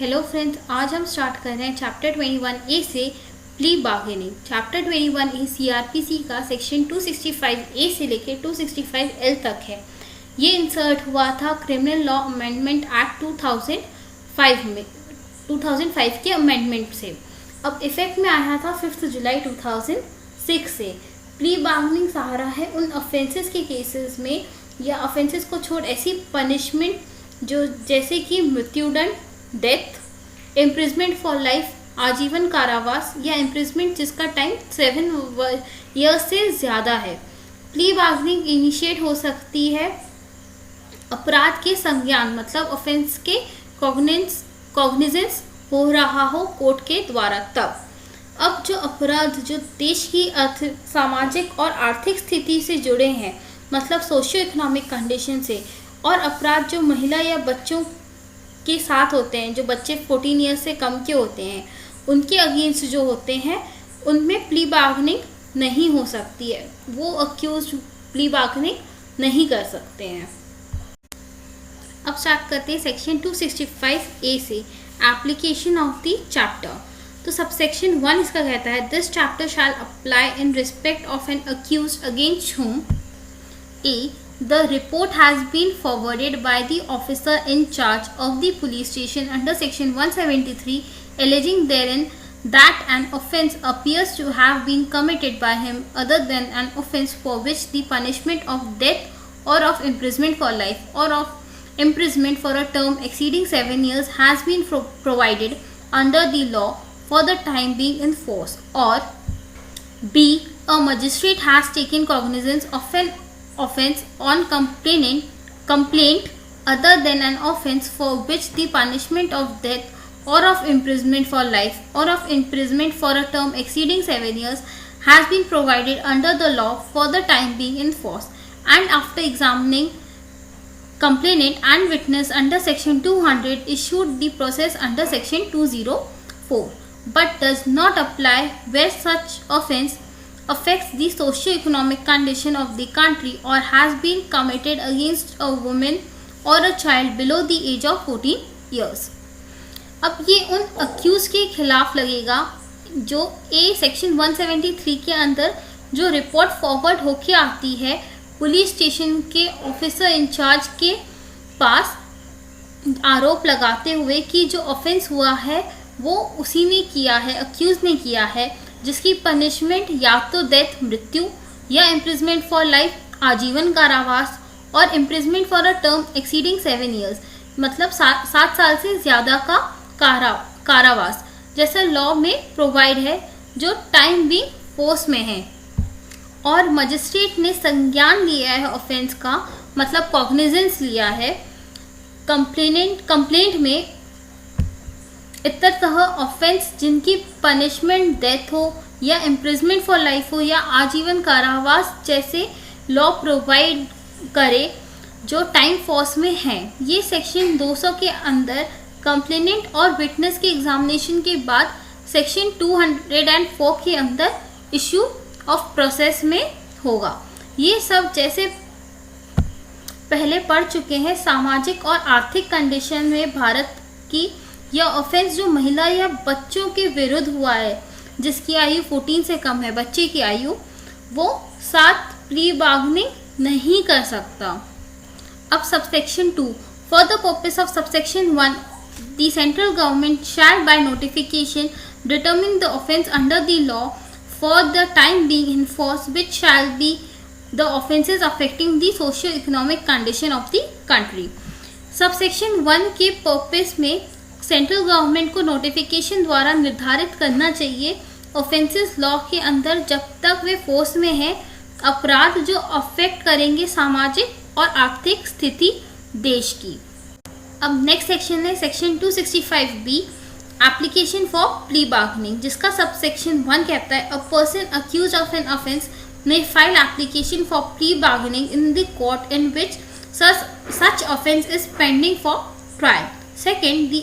Hello friends, आज हम start कर रहे हैं चैप्टर 21A से plea bargaining. Chapter 21A CrPC का सेक्शन 265A से लेकर 265L तक है। ये इंसर्ट हुआ था क्रिमिनल लॉ अमेंडमेंट एक्ट 2005 के अमेंडमेंट से। अब इफेक्ट में आया था 5 जुलाई 2006 से। प्ली बार्गेनिंग सहारा है उन ऑफेंसेस के केसेस में या ऑफेंसेस को छोड़ ऐसी पनिशमेंट जो जैसे कि मृत्युदंड, डेथ, इम्प्रिजमेंट फॉर लाइफ, आजीवन कारावास या इम्प्रिजमेंट जिसका टाइम 7 ईयर्स से ज़्यादा है। प्ली बार्गेनिंग इनिशिएट हो सकती है अपराध के संज्ञान मतलब ऑफेंस के कॉग्निजेंस हो रहा हो कोर्ट के द्वारा तब। अब जो अपराध जो देश की सामाजिक और आर्थिक स्थिति से जुड़े हैं मतलब सोशियो इकोनॉमिक कंडीशन से, और अपराध जो महिला या बच्चों के साथ होते हैं, जो बच्चे 14 ईयर्स से कम के होते हैं, उनके अगेंस्ट जो होते हैं उनमें प्ली बार्गेनिंग नहीं हो सकती है। वो अक्यूज प्ली बार्गेनिंग नहीं कर सकते हैं। अब स्टार्ट करते हैं सेक्शन 265A से एप्लीकेशन ऑफ द चैप्टर। तो सबसेक्शन 1 इसका कहता है this chapter shall apply in respect of an accused against whom A. The report has been forwarded by the officer in charge of the police station under section 173 alleging therein that an offence appears to have been committed by him other than an offence for which the punishment of death or of imprisonment for life or of imprisonment for a term exceeding 7 years has been provided under the law for the time being in force, or B. A magistrate has taken cognizance of an offence on complaint other than an offence for which the punishment of death or of imprisonment for life or of imprisonment for a term exceeding 7 years has been provided under the law for the time being in force, and after examining complainant and witness under section 200 issued the process under section 204, but does not apply where such offence affects the socio-economic condition of the country or has been committed against a woman or a child below the age of 14 years. अब ये उन accused के खिलाफ लगेगा जो section 173 के अंदर जो रिपोर्ट फॉरवर्ड होके आती है पुलिस स्टेशन के ऑफिसर इंचार्ज के पास आरोप लगाते हुए कि जो ऑफेंस हुआ है वो उसी ने किया है, अक्यूज ने किया है, जिसकी पनिशमेंट या तो डेथ मृत्यु या इम्प्रिजमेंट फॉर लाइफ आजीवन कारावास और imprisonment for a term exceeding 7 years मतलब 7 साल से ज़्यादा का कारावास जैसा लॉ में प्रोवाइड है जो टाइम भी फोर्स में है। और मजिस्ट्रेट ने संज्ञान लिया है ऑफेंस का मतलब कॉग्निजेंस लिया है कंप्लेंट में इतरतः ऑफेंस जिनकी पनिशमेंट डेथ हो या इम्प्रिजमेंट फॉर लाइफ हो या आजीवन कारावास जैसे लॉ प्रोवाइड करे जो टाइम फोर्स में है। ये सेक्शन 200 के अंदर कंप्लेनेंट और विटनेस के एग्जामिनेशन के बाद सेक्शन 204 के अंदर इशू ऑफ प्रोसेस में होगा। ये सब जैसे पहले पढ़ चुके हैं सामाजिक और आर्थिक कंडीशन में भारत की यह ऑफेंस जो महिला या बच्चों के विरुद्ध हुआ है जिसकी आयु 14 से कम है, बच्चे की आयु, वो साथ प्ली बार्गेनिंग नहीं कर सकता। अब subsection 2 for the purpose of subsection 1 the central government shell by notification determine the offence under the law for the time being in force which shall be the offences affecting the socio economic condition of the country. Subsection 1 के purpose में central government को notification द्वारा निर्धारित करना चाहिए offences law के अंदर जब तक वे फोर्स में है अपराध जो अफेक्ट करेंगे सामाजिक और आर्थिक स्थिति देश की। अब नेक्स्ट सेक्शन है section 265B application for plea bargaining जिसका सबसेक्शन 1 कहता है a person accused of an offence may file application for plea bargaining in the court in which such offence is pending for trial. Second, the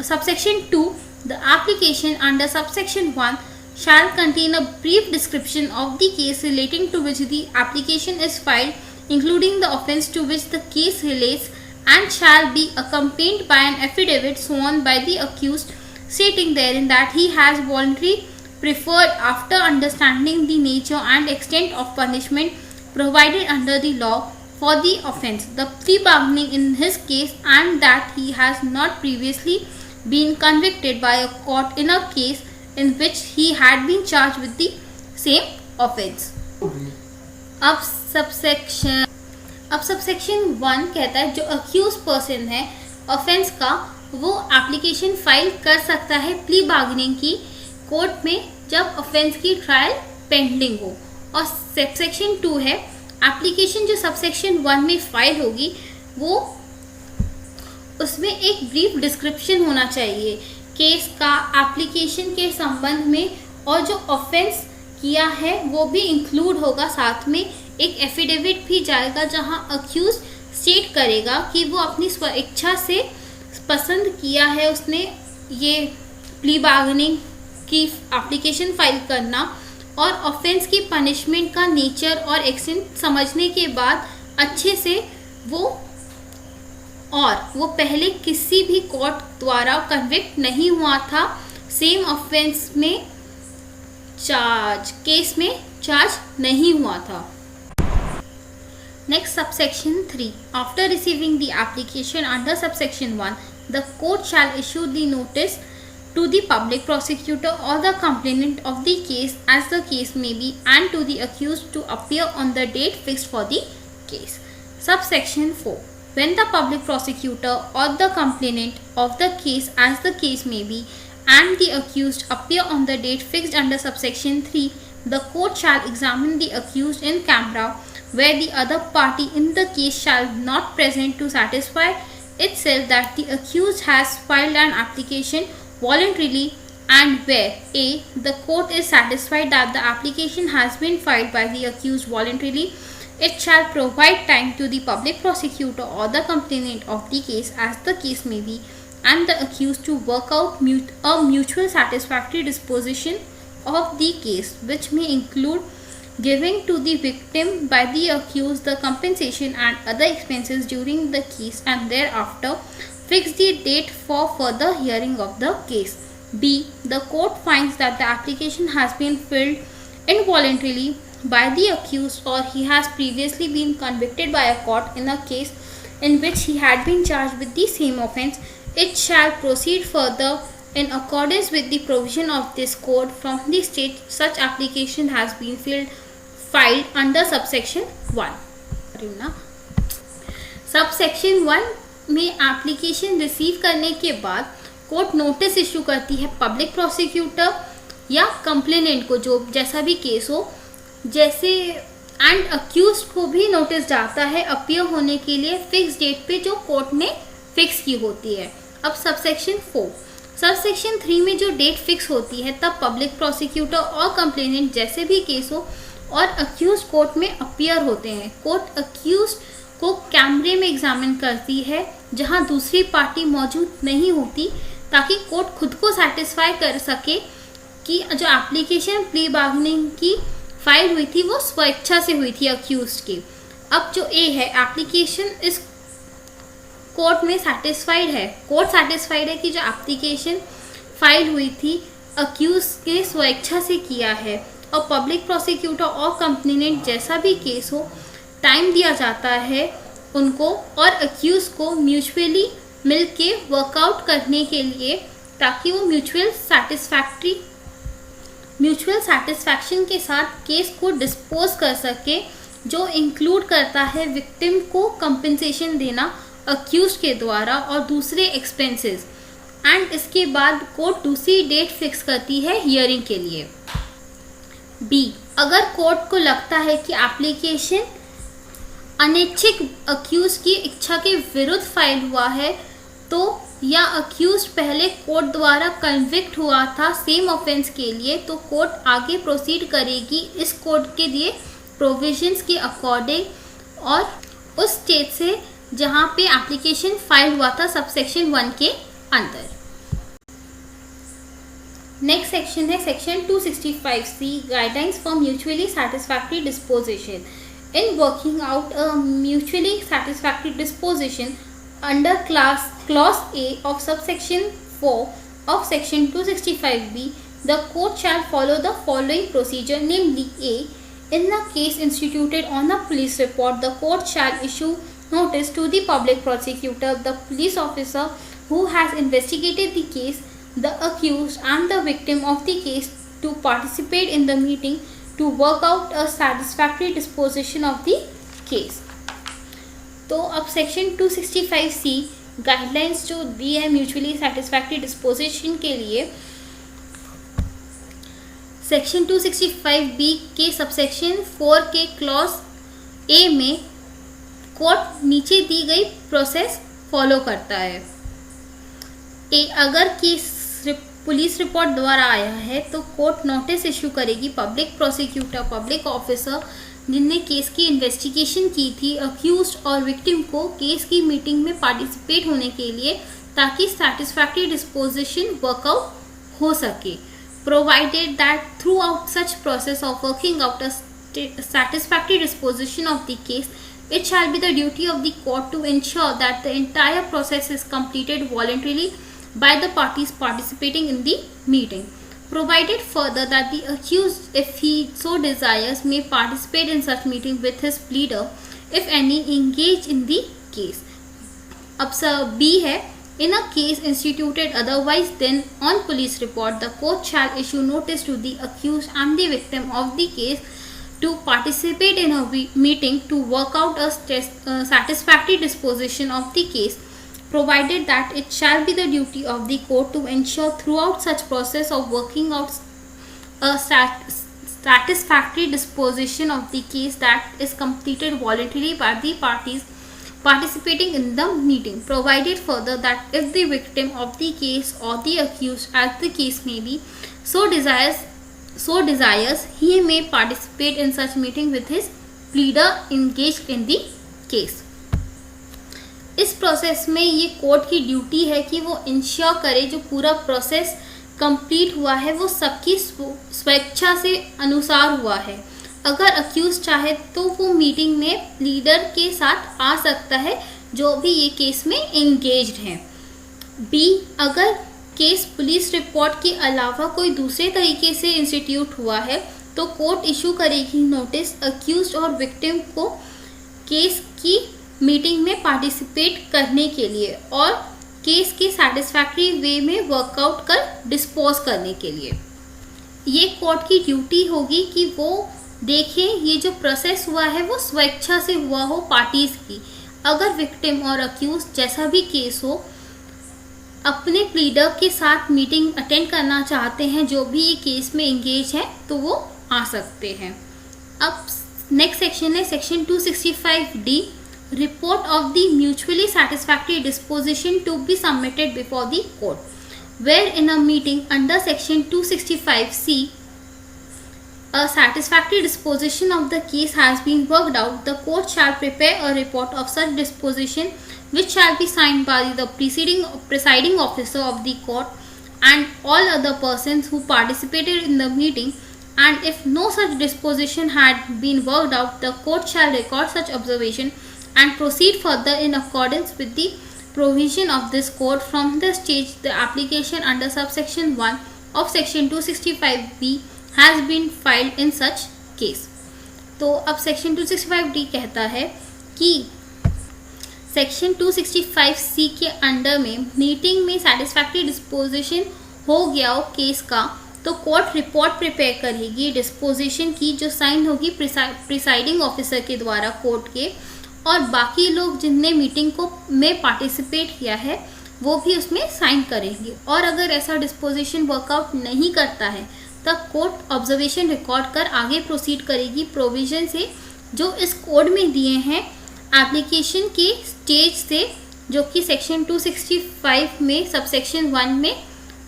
subsection 2, the application under subsection 1 shall contain a brief description of the case relating to which the application is filed, including the offence to which the case relates and shall be accompanied by an affidavit sworn by the accused stating therein that he has voluntarily preferred, after understanding the nature and extent of punishment provided under the law for the offence, the plea bargaining in his case, and that he has not previously been convicted by a court in a case in which he had been charged with the same offence. अब subsection 1 कहता है जो accused person है offence का, वो application file कर सकता है प्ली बार्गेनिंग की कोर्ट में जब ऑफेंस की ट्रायल पेंडिंग हो। और सबसेक्शन 2 है एप्लीकेशन जो सबसेक्शन 1 में फाइल होगी वो उसमें एक ब्रीफ डिस्क्रिप्शन होना चाहिए केस का एप्लीकेशन के संबंध में, और जो ऑफेंस किया है वो भी इंक्लूड होगा। साथ में एक एफिडेविट भी जाएगा जहां अक्यूज स्टेट करेगा कि वो अपनी स्वेच्छा से पसंद किया है उसने ये प्ली बार्गेनिंग की एप्लीकेशन फाइल करना, और ऑफेंस की पनिशमेंट का नेचर और एक्सटेंट समझने के बाद अच्छे से वो पहले किसी भी कोर्ट द्वारा कन्विक्ट नहीं हुआ था, सेम ऑफेंस में केस में चार्ज नहीं हुआ था। Next, subsection 3. After receiving the application under subsection 1, the court shall issue the notice to the public prosecutor or the complainant of the case as the case may be, and to the accused to appear on the date fixed for the case. Subsection 4. When the public prosecutor or the complainant of the case as the case may be, and the accused appear on the date fixed under subsection 3, the court shall examine the accused in camera, where the other party in the case shall not present to satisfy itself that the accused has filed an application voluntarily, and where a. the court is satisfied that the application has been filed by the accused voluntarily, it shall provide time to the public prosecutor or the complainant of the case as the case may be, and the accused to work out a mutual satisfactory disposition of the case, which may include giving to the victim by the accused the compensation and other expenses during the case, and thereafter fix the date for further hearing of the case. B. The court finds that the application has been filled involuntarily by the accused, or he has previously been convicted by a court in a case in which he had been charged with the same offence, it shall proceed further in accordance with the provision of this code from the state such application has been filed under subsection 1. Subsection 1 में application receive करने के बाद court notice issue करती है public prosecutor या complainant को, जो जैसा भी केस हो, जैसे एंड अक्यूज्ड को भी नोटिस जाता है अपीयर होने के लिए फिक्स डेट पे जो कोर्ट ने फिक्स की होती है। अब सबसेक्शन 4, सबसेक्शन 3 में जो डेट फिक्स होती है तब पब्लिक प्रोसिक्यूटर और कंप्लेनेंट जैसे भी केस हो और अक्यूज कोर्ट में अपीयर होते हैं। कोर्ट अक्यूज को कैमरे में एग्जामिन करती है जहां दूसरी पार्टी मौजूद नहीं होती, ताकि कोर्ट खुद को सेटिस्फाई कर सके कि जो एप्लीकेशन प्ली बार्गेनिंग की फाइल हुई थी वो स्वेच्छा से हुई थी अक्यूज की। अब जो ए है, एप्लीकेशन इस कोर्ट में सेटिस्फाइड है, कोर्ट सेटिस्फाइड है कि जो एप्लीकेशन फाइल हुई थी अक्यूज के स्वेच्छा से किया है, और पब्लिक प्रोसिक्यूटर और कंप्लेनेंट जैसा भी केस हो टाइम दिया जाता है उनको और अक्यूज को म्यूचुअली मिल के वर्कआउट करने के लिए, ताकि वो म्यूचुअल सेटिस्फैक्शन के साथ केस को डिस्पोज कर सके, जो इंक्लूड करता है विक्टिम को कंपनसेशन देना अक्यूज के द्वारा और दूसरे एक्सपेंसेस। एंड इसके बाद कोर्ट दूसरी डेट फिक्स करती है हियरिंग के लिए। बी, अगर कोर्ट को लगता है कि एप्लीकेशन अनैच्छिक अक्यूज की इच्छा के विरुद्ध फाइल हुआ है, तो या अक्यूज पहले कोर्ट द्वारा कन्विक्ट हुआ था सेम ऑफेंस के लिए, तो कोर्ट आगे प्रोसीड करेगी इस कोर्ट के दिए प्रोविजंस के अकॉर्डिंग और उस स्टेट से जहां पे एप्लीकेशन फाइल हुआ था सबसेक्शन 1 के अंदर। नेक्स्ट सेक्शन है section 265C, guidelines for mutually satisfactory disposition. In working out a mutually satisfactory disposition, under clause A of subsection 4 of section 265B, the court shall follow the following procedure, namely A. In the case instituted on a police report, the court shall issue notice to the public prosecutor, the police officer who has investigated the case, the accused and the victim of the case to participate in the meeting to work out a satisfactory disposition of the case. तो अब section 265C guidelines जो दी है mutually satisfactory disposition के लिए, section 265B के subsection 4 के clause A में court नीचे दी गई प्रोसेस फॉलो करता है। अगर केस पुलिस रिपोर्ट द्वारा आया है तो कोर्ट नोटिस इशू करेगी पब्लिक प्रोसिक्यूटर, पब्लिक ऑफिसर जिनने केस की इन्वेस्टिगेशन की थी, अक्यूज्ड और विक्टिम को केस की मीटिंग में पार्टिसिपेट होने के लिए, ताकि सैटिस्फैक्टरी डिस्पोजिशन वर्कआउट हो सके। Provided that through out such process of working out a satisfactory disposition of the case, it shall be the duty of the court to ensure that the entire process is completed voluntarily by the parties participating in the meeting. Provided further that the accused, if he so desires, may participate in such meeting with his pleader, if any, engaged in the case. अब सब B है, in a case instituted otherwise than on police report, the court shall issue notice to the accused and the victim of the case to participate in a meeting to work out a satisfactory disposition of the case, provided that it shall be the duty of the court to ensure throughout such process of working out a satisfactory disposition of the case that is completed voluntarily by the parties participating in the meeting. Provided further that if the victim of the case or the accused, as the case may be, so desires, he may participate in such meeting with his pleader engaged in the case. इस process में ये court की duty है कि वो ensure करे जो पूरा प्रोसेस कंप्लीट हुआ है वो सबकी स्वेच्छा से अनुसार हुआ है। अगर अक्यूज चाहे तो वो मीटिंग में प्लीडर के साथ आ सकता है जो भी ये केस में एंगेज्ड हैं। बी, अगर केस पुलिस रिपोर्ट के अलावा कोई दूसरे तरीके से इंस्टीट्यूट हुआ है तो कोर्ट इशू करेगी नोटिस अक्यूज और विक्टिम को केस की मीटिंग में पार्टिसिपेट करने के लिए और केस के सेटिस्फैक्ट्री वे में वर्कआउट कर डिस्पोज करने के लिए। ये कोर्ट की ड्यूटी होगी कि वो देखें ये जो प्रोसेस हुआ है वो स्वेच्छा से हुआ हो पार्टीज की। अगर विक्टिम और अक्यूज जैसा भी केस हो अपने प्लीडर के साथ मीटिंग अटेंड करना चाहते हैं जो भी ये केस में एंगेज है तो वो आ सकते हैं। अब नेक्स्ट सेक्शन है section 265D, report of the mutually satisfactory disposition to be submitted before the court, where in a meeting under section 265C a satisfactory disposition of the case has been worked out, the court shall prepare a report of such disposition which shall be signed by the presiding officer of the court and all other persons who participated in the meeting, and if no such disposition had been worked out, the court shall record such observation and proceed further in accordance with the provision of this code from the stage the application under subsection 1 of section 265B has been filed in such case. तो अब section 265D कहता है कि section 265C के under में meeting में satisfactory disposition हो गया हो केस का तो कोर्ट रिपोर्ट प्रिपेयर करेगी डिस्पोजिशन की जो साइन होगी प्रिसाइडिंग ऑफिसर के द्वारा कोर्ट के, और बाकी लोग जिनने मीटिंग को में पार्टिसिपेट किया है वो भी उसमें साइन करेंगे। और अगर ऐसा डिस्पोजिशन वर्कआउट नहीं करता है तब कोर्ट ऑब्जर्वेशन रिकॉर्ड कर आगे प्रोसीड करेगी प्रोविजन से जो इस कोड में दिए हैं एप्लीकेशन के स्टेज से, जो कि सेक्शन 265 में सबसेक्शन 1 में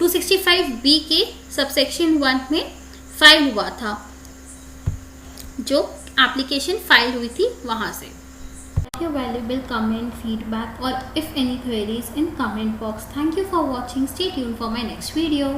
265B के सबसेक्शन 1 में फाइल हुआ था, जो एप्लीकेशन फाइल हुई थी वहाँ से। Your valuable comment, feedback or if any queries in comment box. Thank you for watching. Stay tuned for my next video.